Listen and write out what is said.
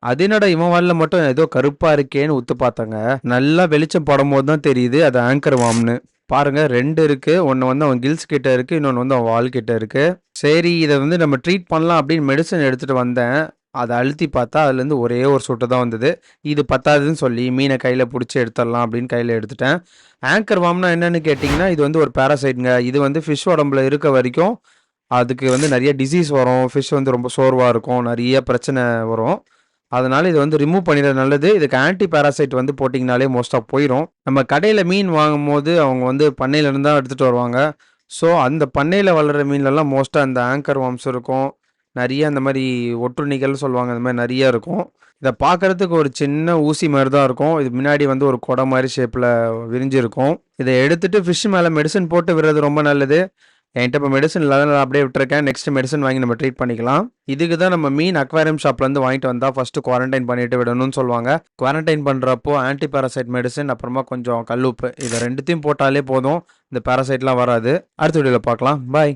அது என்னடா இவன் வால்ல மட்டும் ஏதோ கருப்பா இருக்கேன்னு உத்து பார்த்தாங்க. நல்லா வெளிச்சம் படும்போது தான் தெரியுது அது ஆங்கர் வாம்னு. பாருங்க 2 இருக்கு. ஒண்ணு வந்து அவன் கில்ஸ் கிட்ட இருக்கு. இன்னொன்னு வந்து அவன் வால் கிட்ட இருக்கு. சரி இத வந்து நம்ம ட்ரீட் பண்ணலாம் அப்படின்னு மெடிசின் எடுத்துட்டு வந்தேன். அத அழுத்தி பார்த்தா அதுலேருந்து ஒரே ஒரு சொட்டு தான் வந்தது. இது பத்தாதுன்னு சொல்லி மீன கையில புடிச்சு எடுத்துடலாம் அப்படின்னு கையில எடுத்துட்டேன். ஆங்கர் வாம்னா என்னன்னு கேட்டிங்கன்னா, இது வந்து ஒரு பாராசைட்ங்க. இது வந்து ஃபிஷ் உடம்புல இருக்க வரைக்கும் அதுக்கு வந்து நெறைய டிசீஸ் வரும். ஃபிஷ் வந்து ரொம்ப சோர்வா இருக்கும். நெறைய பிரச்சனை வரும். அதனால இத வந்து ரிமூவ் பண்ணிறது நல்லது. இதுக்கு ஆன்டி பாராசைட் வந்து போட்டிங்கனாலே மோஸ்ட்டா போயிரும். நம்ம கடையில மீன் வாங்கும்போது அவங்க வந்து பண்ணையில இருந்து தான் எடுத்துட்டு வருவாங்க. ஸோ அந்த பண்ணையில வளர்ற மீன்லலாம் மோஸ்ட்டா அந்த ஆங்கர் வார்ம்ஸ் இருக்கும். நெறைய அந்த மாரி ஒட்டுண்ணிகள் சொல்லுவாங்க. அந்த மாரி நெறைய இருக்கும். இத பார்க்கறதுக்கு ஒரு சின்ன ஊசி மாரி தான் இருக்கும். இது முன்னாடி வந்து ஒரு குடை மாரி ஷேப்ல விரிஞ்சிருக்கும். இத எடுத்துட்டு ஃபிஷ் மேல மெடிசின் போட்டு விடுறது ரொம்ப நல்லது. என்கிட்ட இப்போ மெடிசன் இல்லாத நான் அப்படியே விட்டுருக்கேன். நெக்ஸ்ட் மெடிசன் வாங்கி நம்ம ட்ரீட் பண்ணிக்கலாம். இதுக்கு தான் நம்ம மீன் அக்வாரியம் ஷாப்லேருந்து வாங்கிட்டு வந்தா ஃபர்ஸ்ட் குவாரண்டைன் பண்ணிட்டு விடணும்னு சொல்லுவாங்க. குவாரண்டைன் பண்ணுறப்போ ஆன்டி பாராசைட் மெடிசன் அப்புறமா கொஞ்சம் கல்லுப்பு இதை 2த்தையும் போட்டாலே போதும். இந்த பாராசைட்லாம் வராது. அடுத்த வீடியோவில் பார்க்கலாம். பாய்.